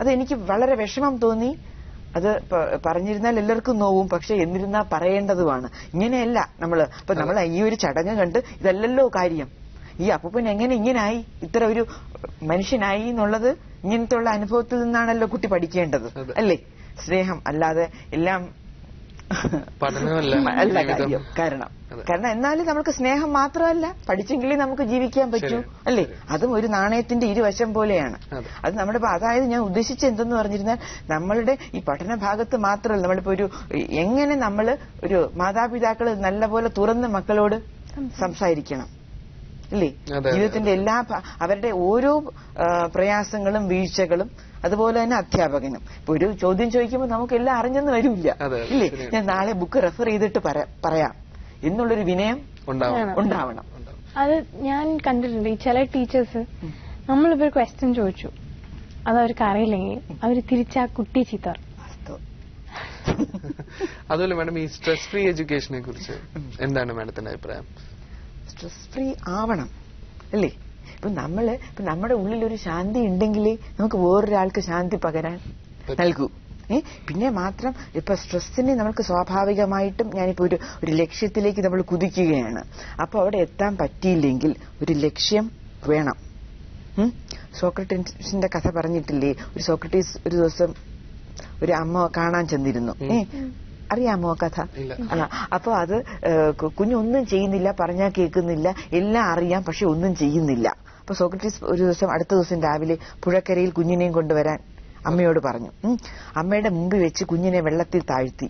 അതെനിക്ക് വളരെ വിഷമം തോന്നി. അത് പറഞ്ഞിരുന്നാൽ എല്ലാവർക്കും നോവും, പക്ഷെ എന്നിരുന്നാൽ പറയേണ്ടതുമാണ്. ഇങ്ങനെയല്ല നമ്മൾ ഈ ഒരു ചടങ്ങ് കണ്ട് ഇതല്ലല്ലോ കാര്യം, ഈ അപ്പൂപ്പൻ എങ്ങനെ ഇങ്ങനായി, ഇത്ര ഒരു മനുഷ്യനായി എന്നുള്ളത് ഇങ്ങനത്തെ ഉള്ള അനുഭവത്തിൽ നിന്നാണല്ലോ കുട്ടി പഠിക്കേണ്ടത്, അല്ലേ? സ്നേഹം അല്ലാതെ എല്ലാം അല്ല കാര്യം. കാരണം എന്നാലും നമുക്ക് സ്നേഹം മാത്രമല്ല, പഠിച്ചെങ്കിലേ നമുക്ക് ജീവിക്കാൻ പറ്റൂ, അല്ലേ? അതും ഒരു നാണയത്തിന്റെ ഇരുവശം പോലെയാണ്. അത് നമ്മുടെ അതായത് ഞാൻ ഉദ്ദേശിച്ച എന്തെന്ന് പറഞ്ഞിരുന്നാൽ, നമ്മളുടെ ഈ പഠന ഭാഗത്ത് മാത്രമല്ല, നമ്മളിപ്പോ എങ്ങനെ നമ്മൾ ഒരു മാതാപിതാക്കൾ നല്ലപോലെ തുറന്ന് മക്കളോട് സംസാരിക്കണം, അല്ലേ? ജീവിതത്തിന്റെ അവരുടെ ഓരോ പ്രയാസങ്ങളും വീഴ്ചകളും, അതുപോലെ തന്നെ അധ്യാപകനും. ഇപ്പൊ ഒരു ചോദ്യം ചോദിക്കുമ്പോൾ നമുക്ക് എല്ലാം അറിഞ്ഞെന്ന് വരില്ല, ഇല്ലേ? ഞാൻ നാളെ ബുക്ക് റെഫർ ചെയ്തിട്ട് പറയാം എന്നുള്ളൊരു വിനയം ഉണ്ടാവണം. അത് ഞാൻ കണ്ടിട്ടുണ്ട്. ഈ ചില ടീച്ചേഴ്സ് നമ്മളിപ്പോ ക്വസ്റ്റ്യൻ ചോദിച്ചു, അത് അവർക്ക് അറിയില്ലെങ്കിൽ അവർ തിരിച്ചാ കുട്ടി ചീത്ത. അതുപോലെ മാഡം, ഈ സ്ട്രെസ് ഫ്രീ എഡ്യൂക്കേഷനെ കുറിച്ച് എന്താണ് മാഡത്തിന്റെ അഭിപ്രായം? സ്ട്രെസ് ഫ്രീ ആവണം, അല്ലേ? ഇപ്പൊ നമ്മുടെ ഉള്ളിലൊരു ശാന്തി ഉണ്ടെങ്കിലേ നമുക്ക് വേറൊരാൾക്ക് ശാന്തി പകരാൻ നൽകൂ. പിന്നെ മാത്രം ഇപ്പൊ സ്ട്രെസ്സിനെ നമുക്ക് സ്വാഭാവികമായിട്ടും, ഞാനിപ്പോ ഒരു ലക്ഷ്യത്തിലേക്ക് നമ്മൾ കുതിക്കുകയാണ്, അപ്പൊ അവിടെ എത്താൻ പറ്റിയില്ലെങ്കിൽ ഒരു ലക്ഷ്യം വേണം. സോക്രട്ടീസിന്റെ കഥ പറഞ്ഞിട്ടില്ലേ? ഒരു സോക്രട്ടീസ് ഒരു ദിവസം ഒരു അമ്മ കാണാൻ ചെന്നിരുന്നു. അറിയാമോ കഥ? അപ്പൊ അത് കുഞ്ഞൊന്നും ചെയ്യുന്നില്ല, പറഞ്ഞാൽ കേൾക്കുന്നില്ല, എല്ലാം അറിയാം, പക്ഷെ ഒന്നും ചെയ്യുന്നില്ല. അപ്പൊ സോക്രട്ടീസ് ഒരു ദിവസം അടുത്ത ദിവസം രാവിലെ പുഴക്കരയിൽ കുഞ്ഞിനെയും കൊണ്ടുവരാൻ അമ്മയോട് പറഞ്ഞു. അമ്മയുടെ മുമ്പിൽ വെച്ച് കുഞ്ഞിനെ വെള്ളത്തിൽ താഴ്ത്തി.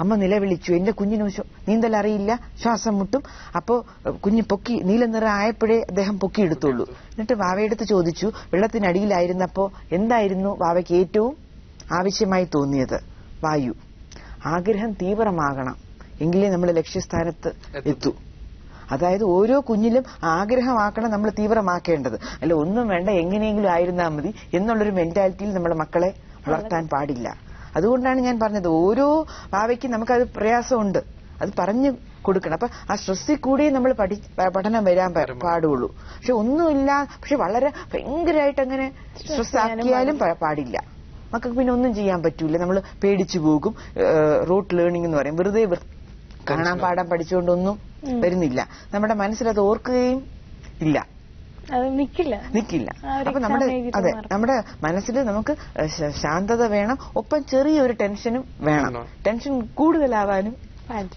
അമ്മ നിലവിളിച്ചു, എന്റെ കുഞ്ഞിന് നീന്തൽ അറിയില്ല, ശ്വാസം മുട്ടും. അപ്പോ കുഞ്ഞ് നീല നിറം ആയപ്പോഴേ അദ്ദേഹം പൊക്കിയെടുത്തുള്ളൂ. എന്നിട്ട് വാവയെടുത്ത് ചോദിച്ചു, വെള്ളത്തിനടിയിലായിരുന്നപ്പോ എന്തായിരുന്നു വാവയ്ക്ക് ഏറ്റവും ആവശ്യമായി തോന്നിയത്? വായു. ആഗ്രഹം തീവ്രമാകണം, എങ്കിലേ നമ്മൾ ലക്ഷ്യസ്ഥാനത്ത് എത്തൂ. അതായത് ഓരോ കുഞ്ഞിലും ആഗ്രഹമാക്കണം നമ്മൾ തീവ്രമാക്കേണ്ടത്. അല്ല ഒന്നും വേണ്ട, എങ്ങനെയെങ്കിലും ആയിരുന്നാൽ മതി എന്നുള്ളൊരു മെന്റാലിറ്റിയിൽ നമ്മുടെ മക്കളെ വളർത്താൻ പാടില്ല. അതുകൊണ്ടാണ് ഞാൻ പറഞ്ഞത്, ഓരോ ഭാവയ്ക്കും നമുക്കത് പ്രയാസമുണ്ട്, അത് പറഞ്ഞു കൊടുക്കണം. അപ്പൊ ആ സ്ട്രെസ്സിൽ കൂടി നമ്മൾ പഠനം വരാൻ പാടുള്ളൂ. പക്ഷെ ഒന്നുമില്ല, പക്ഷെ വളരെ ഭയങ്കരമായിട്ട് അങ്ങനെ സ്ട്രെസ് ആക്കിയാലും പാടില്ല. മക്കൾക്ക് പിന്നെ ഒന്നും ചെയ്യാൻ പറ്റൂല, നമ്മൾ പേടിച്ചു പോകും. റൂട്ട് ലേണിംഗ് എന്ന് പറയും, വെറുതെ കാണാൻ പാടാൻ പഠിച്ചുകൊണ്ടൊന്നും വരുന്നില്ല. നമ്മുടെ മനസ്സിലത് ഓർക്കുകയും ഇല്ല, നിക്കില്ല. അപ്പൊ നമ്മുടെ മനസ്സിൽ നമുക്ക് ശാന്തത വേണം, ഒപ്പം ചെറിയൊരു ടെൻഷനും വേണം. ടെൻഷൻ കൂടുതലാവാനും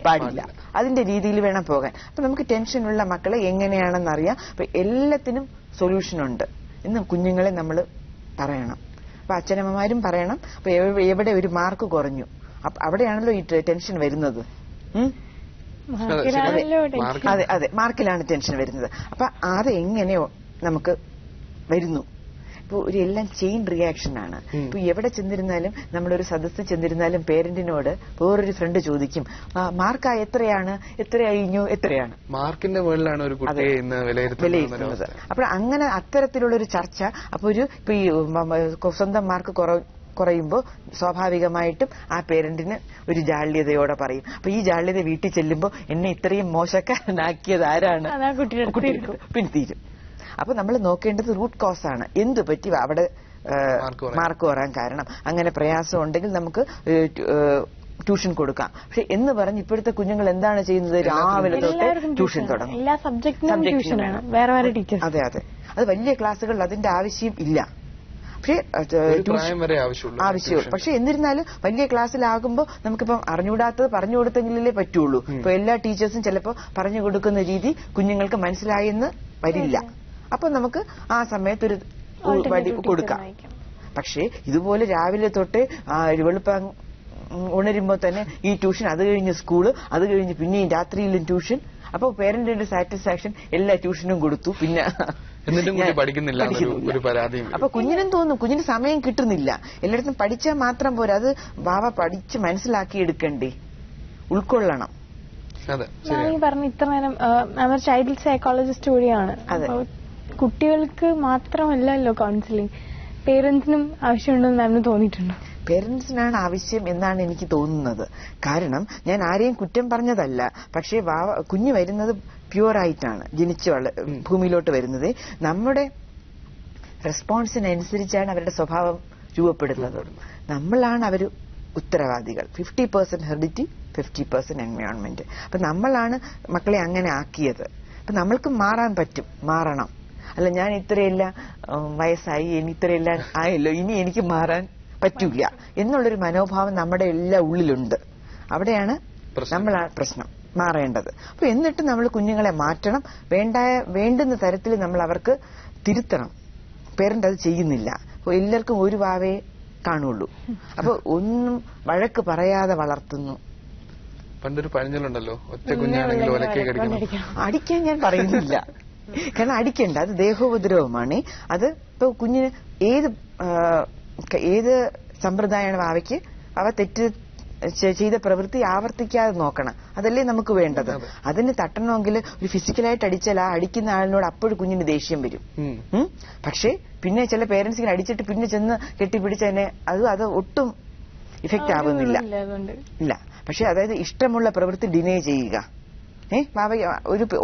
പാടില്ല, അതിന്റെ രീതിയിൽ വേണം പോകാൻ. അപ്പൊ നമുക്ക് ടെൻഷനുള്ള മക്കളെ എങ്ങനെയാണെന്നറിയാം. അപ്പൊ എല്ലാത്തിനും സൊല്യൂഷൻ ഉണ്ട് എന്ന് കുഞ്ഞുങ്ങളെ നമ്മൾ പറയണം. അപ്പൊ അച്ഛനമ്മമാരും പറയണം. അപ്പൊ എവിടെ ഒരു മാർക്ക് കുറഞ്ഞു, അവിടെയാണല്ലോ ഈ ടെൻഷൻ വരുന്നത്. അതെ, മാർക്കിലാണ് ടെൻഷൻ വരുന്നത്. അപ്പൊ അത് എങ്ങനെയോ നമുക്ക് വരുന്നു. ഇപ്പൊ എല്ലാം ചെയിൻ റിയാക്ഷൻ ആണ്. ഇപ്പൊ എവിടെ ചെന്നിരുന്നാലും, നമ്മളൊരു സദസ്സിൽ ചെന്നിരുന്നാലും പേരന്റിനോട് വേറൊരു ഫ്രണ്ട് ചോദിക്കും, മാർക്ക് എത്രയാണ്, എത്ര കഴിഞ്ഞു, എത്രയാണ്. മാർക്കിന്റെ മുകളിലാണ് ഒരു കുട്ടിയെ വിലയിരുത്തുന്നത്. അപ്പോൾ അങ്ങനെ അത്തരത്തിലുള്ളൊരു ചർച്ച. അപ്പൊ ഇപ്പൊ ഈ സ്വന്തം മാർക്ക് കുറയുമ്പോൾ സ്വാഭാവികമായിട്ടും ആ പേരന്റിന് ഒരു ജാള്യതയോടെ പറയും. അപ്പൊ ഈ ജാള്യത വീട്ടിൽ ചെല്ലുമ്പോൾ എന്നെ ഇത്രയും മോശക്കാരനാക്കിയത് ആരാണ്, പിൻതീരും. അപ്പൊ നമ്മൾ നോക്കേണ്ടത് റൂട്ട് കോസ് ആണ്. എന്ത് പറ്റി അവിടെ മാർക്ക് കുറയാൻ കാരണം? അങ്ങനെ പ്രയാസം ഉണ്ടെങ്കിൽ നമുക്ക് ട്യൂഷൻ കൊടുക്കാം. പക്ഷെ എന്ന് പറഞ്ഞ് ഇപ്പോഴത്തെ കുഞ്ഞുങ്ങൾ എന്താണ് ചെയ്യുന്നത്? രാവിലെ തൊട്ട് ട്യൂഷൻ തുടങ്ങും. അതെ, അത് വലിയ ക്ലാസ്സുകളിൽ അതിന്റെ ആവശ്യം ഇല്ല. പക്ഷേ ആവശ്യമുള്ളൂ. പക്ഷെ എന്നിരുന്നാലും വലിയ ക്ലാസ്സിലാകുമ്പോൾ നമുക്കിപ്പം അറിഞ്ഞുകൂടാത്തത് പറഞ്ഞു കൊടുത്തെങ്കിലേ പറ്റുള്ളൂ. ഇപ്പൊ എല്ലാ ടീച്ചേഴ്സും ചിലപ്പോൾ പറഞ്ഞു കൊടുക്കുന്ന രീതി കുഞ്ഞുങ്ങൾക്ക് മനസ്സിലായെന്ന് വരില്ല. അപ്പൊ നമുക്ക് ആ സമയത്തൊരു വഴി കൊടുക്കാം. പക്ഷേ ഇതുപോലെ രാവിലെ തൊട്ട് വെളുപ്പം ഉണരുമ്പോ തന്നെ ഈ ട്യൂഷൻ, അത് കഴിഞ്ഞ് സ്കൂള്, അത് കഴിഞ്ഞ് പിന്നെയും രാത്രിയിലും ട്യൂഷൻ. അപ്പൊ പേരന്റിന്റെ സാറ്റിസ്ഫാക്ഷൻ എല്ലാ ട്യൂഷനും കൊടുത്തു, പിന്നെ പഠിക്കുന്നില്ല. അപ്പൊ കുഞ്ഞിനും തോന്നും കുഞ്ഞിന് സമയം കിട്ടുന്നില്ല. എല്ലായിടത്തും പഠിച്ചാൽ മാത്രം പോരാ, അത് വാവ പഠിച്ച് മനസ്സിലാക്കിയെടുക്കണ്ടേ, ഉൾക്കൊള്ളണം. പറഞ്ഞ ഇത്ര നേരം ചൈൽഡ് സൈക്കോളജിസ്റ്റ് കൂടിയാണ്. കുട്ടികൾക്ക് മാത്രമല്ലല്ലോ കൗൺസിലിംഗ്, പേരന്റ്സിനും ആവശ്യമുണ്ടെന്ന് മാമിന് തോന്നിയിട്ടുണ്ടോ? പേരന്റ്സിനാണ് ആവശ്യം എന്നാണ് എനിക്ക് തോന്നുന്നത്. കാരണം ഞാൻ ആരെയും കുറ്റം പറഞ്ഞതല്ല, പക്ഷേ കുഞ്ഞ് വരുന്നത് പ്യുവറായിട്ടാണ് ജനിച്ച് ഭൂമിയിലോട്ട് വരുന്നത്. നമ്മുടെ റെസ്പോൺസിനനുസരിച്ചാണ് അവരുടെ സ്വഭാവം രൂപപ്പെടുന്നത്. നമ്മളാണ് അവർ ഉത്തരവാദികൾ. 50% ഹെറിഡിറ്റി, 50% എൻവയോൺമെന്റ്. അപ്പൊ നമ്മളാണ് മക്കളെ അങ്ങനെ ആക്കിയത്. അപ്പൊ നമ്മൾക്ക് മാറാൻ പറ്റും, മാറണം. അല്ല ഞാൻ ഇത്രയെല്ലാം വയസ്സായി, ഇത്രയെല്ലാം ആയല്ലോ, ഇനി എനിക്ക് മാറാൻ പറ്റൂല എന്നുള്ളൊരു മനോഭാവം നമ്മുടെ എല്ലാ ഉള്ളിലുണ്ട്. അവിടെയാണ് നമ്മളാണ് പ്രശ്നം മാറേണ്ടത്. അപ്പൊ എന്നിട്ട് നമ്മൾ കുഞ്ഞുങ്ങളെ മാറ്റണം. വേണ്ടുന്ന തരത്തിൽ നമ്മൾ അവർക്ക് തിരുത്തണം. പേരന്റ് അത് ചെയ്യുന്നില്ല. അപ്പൊ എല്ലാവർക്കും ഒരു വാവേ കാണുള്ളൂ. അപ്പൊ ഒന്നും വഴക്ക് പറയാതെ വളർത്തുന്നു. പണ്ടൊരു പഴഞ്ചൊല്ലുണ്ടല്ലോ, ഒറ്റ കുഞ്ഞാണെങ്കിലും ഒലക്കേക്ക് അടിക്കണം. അടിക്കാൻ ഞാൻ പറയുന്നില്ല, കാരണം അടിക്കണ്ട, അത് ദേഹോപദ്രവമാണ്. അത് ഇപ്പൊ കുഞ്ഞിന് ഏത് സമ്പ്രദായമാണ് വാവയ്ക്ക്, അവ തെറ്റ് ചെയ്ത പ്രവൃത്തി ആവർത്തിക്കാതെ നോക്കണം. അതല്ലേ നമുക്ക് വേണ്ടത്. അതിന് തട്ടണമെങ്കിൽ ഒരു ഫിസിക്കലായിട്ട് അടിച്ചാൽ ആ അടിക്കുന്ന ആളിനോട് അപ്പോഴും കുഞ്ഞിന് ദേഷ്യം വരും. പക്ഷേ പിന്നെ ചില പേരൻസ് ഇങ്ങനെ അടിച്ചിട്ട് പിന്നെ ചെന്ന് കെട്ടിപ്പിടിച്ചതിനെ അത് ഒട്ടും ഇഫക്റ്റ് ആവുന്നില്ല. ഇല്ല. പക്ഷെ അതായത് ഇഷ്ടമുള്ള പ്രവൃത്തി ഡിനേ ചെയ്യുക.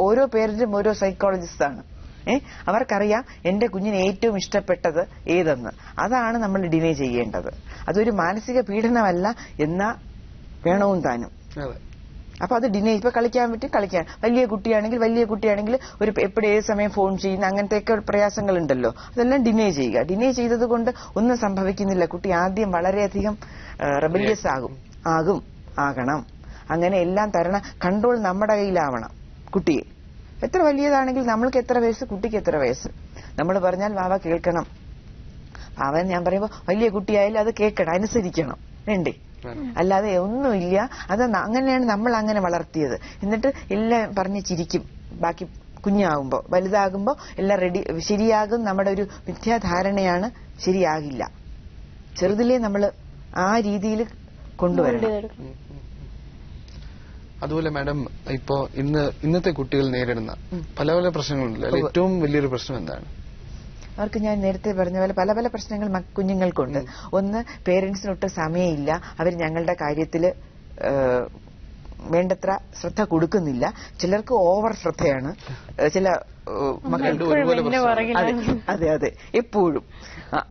ഓരോ പേരന്റും ഓരോ സൈക്കോളജിസ്റ്റാണ്. അവർക്കറിയാം എന്റെ കുഞ്ഞിന് ഏറ്റവും ഇഷ്ടപ്പെട്ടത് ഏതെന്ന്. അതാണ് നമ്മൾ ഡിനേ ചെയ്യേണ്ടത്. അതൊരു മാനസിക പീഡനമല്ല എന്നാ വേണവും താനും. അപ്പൊ അത് ഡിനേ. ഇപ്പൊ കളിക്കാൻ പറ്റും, കളിക്കാൻ. വലിയ കുട്ടിയാണെങ്കിൽ ഒരു എപ്പോഴും ഏത് സമയം ഫോൺ ചെയ്യുന്ന അങ്ങനത്തെയൊക്കെ പ്രയാസങ്ങളുണ്ടല്ലോ, അതെല്ലാം ഡിനേ ചെയ്യുക. ഡിനേ ചെയ്തത് കൊണ്ട് ഒന്നും സംഭവിക്കുന്നില്ല. കുട്ടി ആദ്യം വളരെയധികം റെബല്യസ് ആകണം. അങ്ങനെ എല്ലാം തരണം. കൺട്രോൾ നമ്മുടെ കയ്യിലാവണം കുട്ടിയെ. എത്ര വലിയതാണെങ്കിൽ നമ്മൾക്ക് എത്ര വയസ്സ്, കുട്ടിക്ക് എത്ര വയസ്സ്. നമ്മൾ പറഞ്ഞാൽ വാവ കേൾക്കണം. വാവൻ ഞാൻ പറയുമ്പോ വലിയ കുട്ടിയായാലും അത് കേൾക്കണം, അനുസരിക്കണം. വേണ്ടേ? അല്ലാതെ ഒന്നുമില്ല. അത് അങ്ങനെയാണ് നമ്മൾ അങ്ങനെ വളർത്തിയത്. എന്നിട്ട് എല്ലാം പറഞ്ഞ് ചിരിക്കും. ബാക്കി കുഞ്ഞാകുമ്പോ വലുതാകുമ്പോ എല്ലാം ശരിയാകും. നമ്മുടെ ഒരു മിഥ്യാധാരണയാണ്, ശരിയാകില്ല. ചെറുതിലേ നമ്മൾ ആ രീതിയിൽ കൊണ്ടുവരണം. അതുപോലെ മാഡം, ഇപ്പോ ഇന്നത്തെ കുട്ടികൾ നേരിടുന്ന പല പല പ്രശ്നങ്ങളുണ്ടല്ലോ. ഏറ്റവും വലിയൊരു പ്രശ്നം എന്താണ്? അവർക്ക് ഞാൻ നേരത്തെ പറഞ്ഞ പോലെ പല പല പ്രശ്നങ്ങൾ കുഞ്ഞുങ്ങൾക്കുണ്ട്. ഒന്ന്, പേരന്റ്സിനൊട്ട് സമയമില്ല. അവർ ഞങ്ങളുടെ കാര്യത്തില് വേണ്ടത്ര ശ്രദ്ധ കൊടുക്കുന്നില്ല. ചിലർക്ക് ഓവർ ശ്രദ്ധയാണ്. ചില അതെ എപ്പോഴും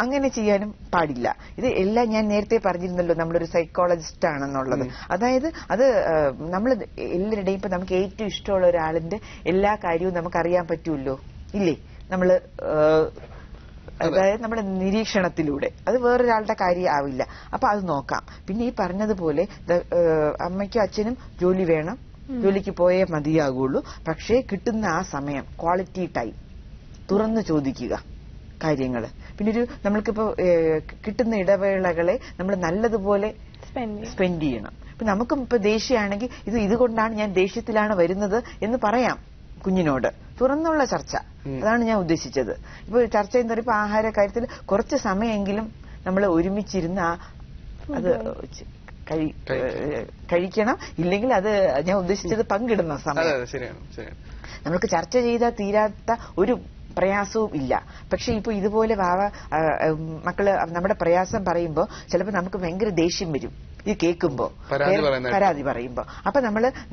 അങ്ങനെ ചെയ്യാനും പാടില്ല. ഇത് എല്ലാം ഞാൻ നേരത്തെ പറഞ്ഞിരുന്നല്ലോ, നമ്മളൊരു സൈക്കോളജിസ്റ്റ് ആണെന്നുള്ളത്. അതായത് അത് നമ്മൾ എല്ലാവരുടെയും ഇപ്പൊ നമുക്ക് ഏറ്റവും ഇഷ്ടമുള്ള ഒരാളിന്റെ എല്ലാ കാര്യവും നമുക്കറിയാൻ പറ്റുമല്ലോ, ഇല്ലേ? നമ്മള് അതായത് നമ്മുടെ നിരീക്ഷണത്തിലൂടെ. അത് വേറൊരാളുടെ കാര്യം ആവില്ല. അപ്പൊ അത് നോക്കാം. പിന്നെ ഈ പറഞ്ഞതുപോലെ അമ്മയ്ക്കും അച്ഛനും ജോലി വേണം, ജോലിക്ക് പോയേ മതിയാകുള്ളൂ. പക്ഷേ കിട്ടുന്ന ആ സമയം, ക്വാളിറ്റി ടൈം, തുറന്നു ചോദിക്കുക കാര്യങ്ങള്. പിന്നെ നമ്മൾക്കിപ്പോ കിട്ടുന്ന ഇടവേളകളെ നമ്മൾ നല്ലതുപോലെ സ്പെൻഡ് ചെയ്യണം. ഇപ്പൊ നമുക്കും ഇപ്പൊ ദേഷ്യമാണെങ്കിൽ ഇതുകൊണ്ടാണ് ഞാൻ ദേഷ്യത്തിലാണ് വരുന്നത് എന്ന് പറയാം കുഞ്ഞിനോട്. തുറന്നുള്ള ചർച്ച, അതാണ് ഞാൻ ഉദ്ദേശിച്ചത്. ഇപ്പൊ ചർച്ച എന്ന് പറയുമ്പോ ആഹാര കാര്യത്തിൽ കുറച്ച് സമയമെങ്കിലും നമ്മൾ ഒരുമിച്ചിരുന്ന് അത് കഴിക്കണം. ഇല്ലെങ്കിൽ അത് ഞാൻ ഉദ്ദേശിച്ചത് പങ്കിടുന്ന സമയം. നമ്മൾക്ക് ചർച്ച ചെയ്താൽ തീരാത്ത ഒരു പ്രയാസവും ഇല്ല. പക്ഷെ ഇപ്പൊ ഇതുപോലെ മക്കള് നമ്മുടെ പ്രയാസം പറയുമ്പോ ചിലപ്പോ നമുക്ക് ഭയങ്കര ദേഷ്യം വരും ഇത് കേൾക്കുമ്പോ, പരാതി പറയുമ്പോ. അപ്പൊ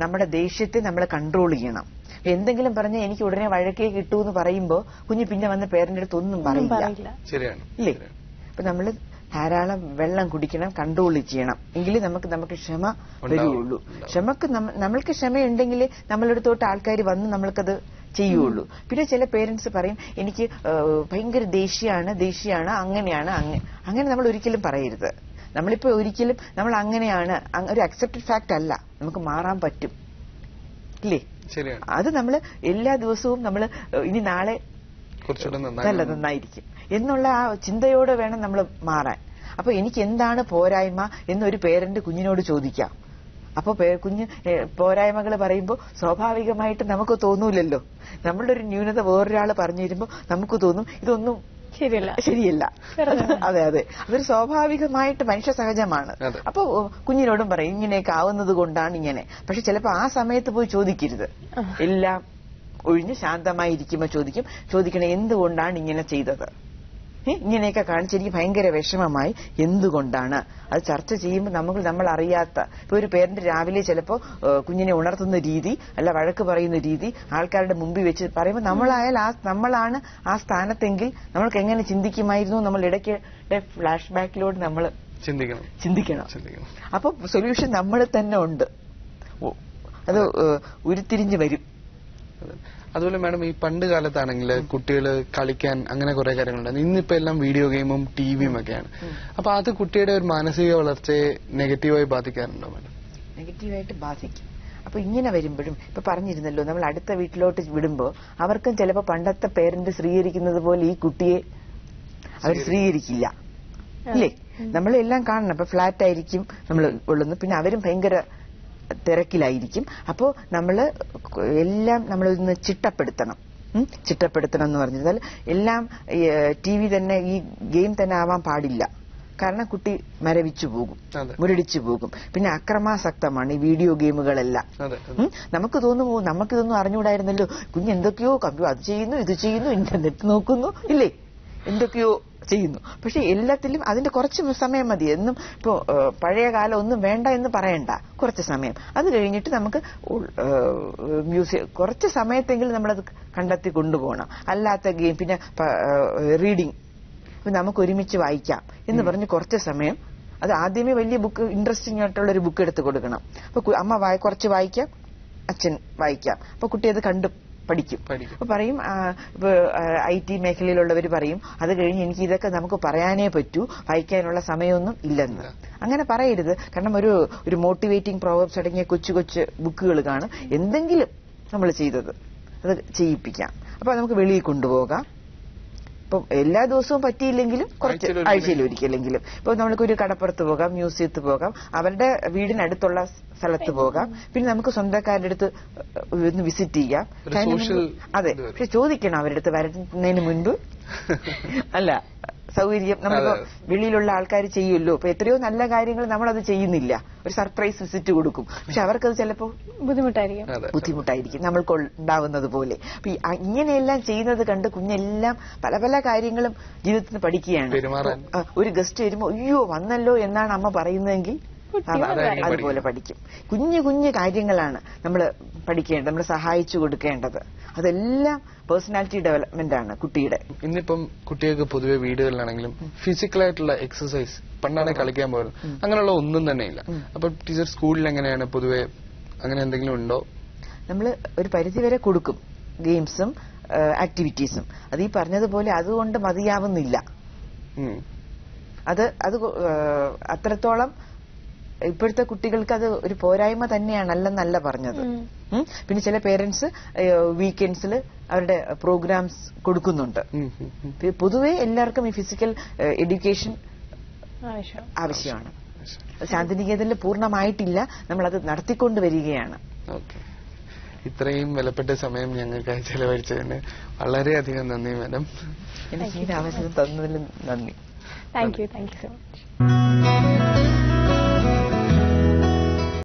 നമ്മുടെ ദേഷ്യത്തെ നമ്മൾ കൺട്രോൾ ചെയ്യണം. എന്തെങ്കിലും പറഞ്ഞാൽ എനിക്ക് ഉടനെ വഴക്കേ കിട്ടൂ എന്ന് പറയുമ്പോ കുഞ്ഞ് പിന്നെ വന്ന് പേരന്റെ അടുത്ത് ഒന്നും പറയില്ല. ഇല്ലേ? അപ്പൊ നമ്മള് ധാരാളം വെള്ളം കുടിക്കണം, കൺട്രോൾ ചെയ്യണം. എങ്കിലേ നമുക്ക് ക്ഷമ വരുള്ളൂ. നമ്മൾക്ക് ക്ഷമയുണ്ടെങ്കിലേ നമ്മളടുത്തോട്ട് ആൾക്കാർ വന്ന് നമ്മൾക്കത് ചെയ്യുള്ളൂ. പിന്നെ ചില പേരന്റ്സ് പറയും എനിക്ക് ഭയങ്കര ദേഷ്യാണ് അങ്ങനെയാണ്. അങ്ങനെ നമ്മൾ ഒരിക്കലും പറയരുത്. നമ്മളിപ്പോ ഒരിക്കലും നമ്മൾ അങ്ങനെയാണ്, ഒരു അക്സെപ്റ്റഡ് ഫാക്ട് അല്ല. നമുക്ക് മാറാൻ പറ്റും, ഇല്ലേ? അത് നമ്മൾ എല്ലാ ദിവസവും നമ്മൾ ഇനി നാളെ നല്ല നന്നായിരിക്കും എന്നുള്ള ആ ചിന്തയോടെ വേണം നമ്മൾ മാറാൻ. അപ്പൊ എനിക്ക് എന്താണ് പോരായ്മ എന്നൊരു പേരന്റ് കുഞ്ഞിനോട് ചോദിക്കാം. അപ്പൊ കുഞ്ഞ് പോരായ്മകൾ പറയുമ്പോൾ സ്വാഭാവികമായിട്ട് നമുക്ക് തോന്നൂലല്ലോ. നമ്മളുടെ ഒരു ന്യൂനത വേറൊരാൾ പറഞ്ഞു തരുമ്പോ നമുക്ക് തോന്നും ഇതൊന്നും ശരിയല്ല. അതെ അതൊരു സ്വാഭാവികമായിട്ട് മനുഷ്യ സഹജമാണ്. അപ്പൊ കുഞ്ഞിനോടും പറയും ഇങ്ങനെയൊക്കെ ആവുന്നത് കൊണ്ടാണ് ഇങ്ങനെ. പക്ഷെ ചിലപ്പോ ആ സമയത്ത് പോയി ചോദിക്കരുത്. എല്ലാം ഒഴിഞ്ഞ് ശാന്തമായിരിക്കുമ്പോ ചോദിക്കണം എന്തുകൊണ്ടാണ് ഇങ്ങനെ ചെയ്തത്. ഇങ്ങനെയൊക്കെ കാണിച്ച് എനിക്ക് ഭയങ്കര വിഷമമായി. എന്തുകൊണ്ടാണ് അത് ചർച്ച ചെയ്യുമ്പോൾ നമ്മൾ അറിയാത്ത ഇപ്പൊ ഒരു പേരന്റ് രാവിലെ ചിലപ്പോ കുഞ്ഞിനെ ഉണർത്തുന്ന രീതി, അല്ല വഴക്ക് പറയുന്ന രീതി ആൾക്കാരുടെ മുമ്പിൽ വെച്ച് പറയുമ്പോൾ നമ്മളാണ് ആ സ്ഥാനത്തെങ്കിൽ നമ്മൾക്ക് എങ്ങനെ ചിന്തിക്കുമായിരുന്നു. നമ്മൾ ഇടയ്ക്ക് ഫ്ലാഷ് ബാക്കിലോട്ട് നമ്മൾ ചിന്തിക്കണം. അപ്പൊ സൊല്യൂഷൻ നമ്മൾ തന്നെ ഉണ്ട്, അത് ഉരുത്തിരിഞ്ഞ് വരും. അതുപോലെ മാഡം, ഈ പണ്ട് കാലത്താണെങ്കിൽ കുട്ടികൾ കളിക്കാൻ അങ്ങനെ കുറെ കാര്യങ്ങളുണ്ടായിരുന്നു. ഇന്നിപ്പോ എല്ലാം വീഡിയോ ഗെയിമും ടിവിയും ഒക്കെയാണ്. അപ്പൊ അത് കുട്ടിയുടെ ഒരു മാനസിക വളർച്ചയെ നെഗറ്റീവായി ബാധിക്കാറുണ്ടോ മാഡം? നെഗറ്റീവായിട്ട് ബാധിക്കും. അപ്പൊ ഇങ്ങനെ വരുമ്പോഴും ഇപ്പൊ പറഞ്ഞിരുന്നല്ലോ, നമ്മൾ അടുത്ത വീട്ടിലോട്ട് വിടുമ്പോ അവർക്കും ചിലപ്പോ പണ്ടത്തെ പേരന്റ് സ്വീകരിക്കുന്നത് പോലെ ഈ കുട്ടിയെ അവർ സ്വീകരിക്കില്ല, ഇല്ലേ? നമ്മളെല്ലാം കാണണം. ഇപ്പൊ ഫ്ലാറ്റ് ആയിരിക്കും നമ്മൾ ഉള്ളത്, പിന്നെ അവരും ഭയങ്കര തിരക്കിലായിരിക്കും. അപ്പോ നമ്മള് എല്ലാം നമ്മളൊന്ന് ചിട്ടപ്പെടുത്തണം എന്ന് പറഞ്ഞാൽ എല്ലാം TV തന്നെ ഈ ഗെയിം തന്നെ ആവാൻ പാടില്ല. കാരണം കുട്ടി മരവിച്ചു പോകും, മുരടിച്ചു പോകും. പിന്നെ അക്രമാസക്തമാണ് ഈ വീഡിയോ ഗെയിമുകളെല്ലാം. നമുക്കിതൊന്നും അറിഞ്ഞുകൂടായിരുന്നല്ലോ. കുഞ്ഞ് എന്തൊക്കെയോ അത് ചെയ്യുന്നു, ഇത് ചെയ്യുന്നു, ഇന്റർനെറ്റ് നോക്കുന്നു, ഇല്ലേ, എന്തൊക്കെയോ ചെയ്യുന്നു. പക്ഷെ എല്ലാത്തിലും അതിന്റെ കുറച്ച് സമയം മതി. എന്നും ഇപ്പോ പഴയ കാലം ഒന്നും വേണ്ട എന്ന് പറയണ്ട, കുറച്ച് സമയം. അത് കഴിഞ്ഞിട്ട് നമുക്ക് കുറച്ച് സമയത്തെങ്കിലും നമ്മളത് കണ്ടെത്തി കൊണ്ടുപോകണം. അല്ലാത്ത ഗെയിം, പിന്നെ റീഡിങ്, നമുക്ക് ഒരുമിച്ച് വായിക്കാം എന്ന് പറഞ്ഞ് കുറച്ച് സമയം, അത് ആദ്യമേ വലിയ ബുക്ക്, ഇൻട്രസ്റ്റിംഗ് ആയിട്ടുള്ള ഒരു ബുക്ക് എടുത്ത് കൊടുക്കണം. അപ്പൊ അമ്മ കുറച്ച് വായിക്കാം, അച്ഛൻ വായിക്കാം. അപ്പൊ കുട്ടി അത് കണ്ടു പഠിക്കും. അപ്പൊ പറയും, IT മേഖലയിലുള്ളവർ പറയും, അത് കഴിഞ്ഞ് എനിക്ക് ഇതൊക്കെ നമുക്ക് പറയാനേ പറ്റൂ, വായിക്കാനുള്ള സമയമൊന്നും ഇല്ലെന്ന്. അങ്ങനെ പറയരുത്. കാരണം ഒരു മോട്ടിവേറ്റിംഗ് പ്രോവർബ്സ് അടങ്ങിയ കൊച്ചു കൊച്ചു ബുക്കുകൾ കാണും. എന്തെങ്കിലും നമ്മൾ ചെയ്തത് അത് ചെയ്യിപ്പിക്കാം. അപ്പൊ നമുക്ക് വെളിയിൽ കൊണ്ടുപോകാം. ഇപ്പം എല്ലാ ദിവസവും പറ്റിയില്ലെങ്കിലും കുറച്ച് ആഴ്ചയിൽ ഒരിക്കലെങ്കിലും ഇപ്പൊ നമ്മൾക്കൊരു കടപ്പുറത്ത് പോകാം, മ്യൂസിയത്ത് പോകാം, അവരുടെ വീടിനടുത്തുള്ള സ്ഥലത്ത് പോകാം. പിന്നെ നമുക്ക് സ്വന്തക്കാരുടെ അടുത്ത് ഒന്ന് വിസിറ്റ് ചെയ്യാം. അതെ, പക്ഷെ ചോദിക്കണം അവരുടെ അടുത്ത് വരുന്നതിന് മുൻപ്. അല്ല, സൗകര്യം നമ്മളിപ്പോ വെളിയിലുള്ള ആൾക്കാർ ചെയ്യുമല്ലോ. ഇപ്പൊ എത്രയോ നല്ല കാര്യങ്ങൾ നമ്മളത് ചെയ്യുന്നില്ല. ഒരു സർപ്രൈസ് വിസിറ്റ് കൊടുക്കും, പക്ഷെ അവർക്കത് ചിലപ്പോ ബുദ്ധിമുട്ടായിരിക്കും നമ്മൾക്ക് ഉണ്ടാവുന്നത് പോലെ. അപ്പൊ ഇങ്ങനെയെല്ലാം ചെയ്യുന്നത് കണ്ട് കുഞ്ഞെല്ലാം പല പല കാര്യങ്ങളും ജീവിതത്തിൽ പഠിക്കുകയാണ്. ഒരു ഗസ്റ്റ് വരുമ്പോ അയ്യോ വന്നല്ലോ എന്നാണ് അമ്മ പറയുന്നതെങ്കിൽ അതുപോലെ പഠിക്കും. കുഞ്ഞു കാര്യങ്ങളാണ് നമ്മൾ പഠിക്കേണ്ടത്, നമ്മൾ സഹായിച്ചു കൊടുക്കേണ്ടത്. അതെല്ലാം പേഴ്സണാലിറ്റി ഡെവലപ്മെന്റ് ആണ് കുട്ടിയുടെ. ഇന്നിപ്പം കുട്ടികൾക്ക് പൊതുവെ വീടുകളിലാണെങ്കിലും ഫിസിക്കലായിട്ടുള്ള എക്സസൈസ്, പണ്ടാണ് കളിക്കാൻ പോയത്, അങ്ങനെയുള്ള ഒന്നും തന്നെ ഇല്ല. അപ്പൊ ടീച്ചർ സ്കൂളിൽ എങ്ങനെയാണ് പൊതുവെ, അങ്ങനെ എന്തെങ്കിലും ഉണ്ടോ? നമ്മൾ ഒരു പരിധിവരെ കൊടുക്കും ഗെയിംസും ആക്ടിവിറ്റീസും. അത് ഈ പറഞ്ഞതുപോലെ അതുകൊണ്ട് മതിയാവുന്നില്ല. അത് അത്രത്തോളം ഇപ്പോഴത്തെ കുട്ടികൾക്ക് അത് ഒരു പോരായ്മ തന്നെയാണ്, അല്ലെന്നല്ല പറഞ്ഞത്. പിന്നെ ചില പേരന്റ്സ് വീക്കെൻഡ്സിൽ അവരുടെ പ്രോഗ്രാംസ് കൊടുക്കുന്നുണ്ട്. പൊതുവെ എല്ലാവർക്കും ഈ ഫിസിക്കൽ എഡ്യൂക്കേഷൻ ആവശ്യമാണ്. ശാന്തിനികേതനിൽ പൂർണ്ണമായിട്ടില്ല, നമ്മളത് നടത്തിക്കൊണ്ടുവരികയാണ്. ഇത്രയും വിലപ്പെട്ട സമയം ഞങ്ങൾക്കായി ചെലവഴിച്ചതിന് വളരെയധികം നന്ദി മാഡം. എനിക്ക് ഈ അവസരം തന്നതിൽ നന്ദി. Thank you so much.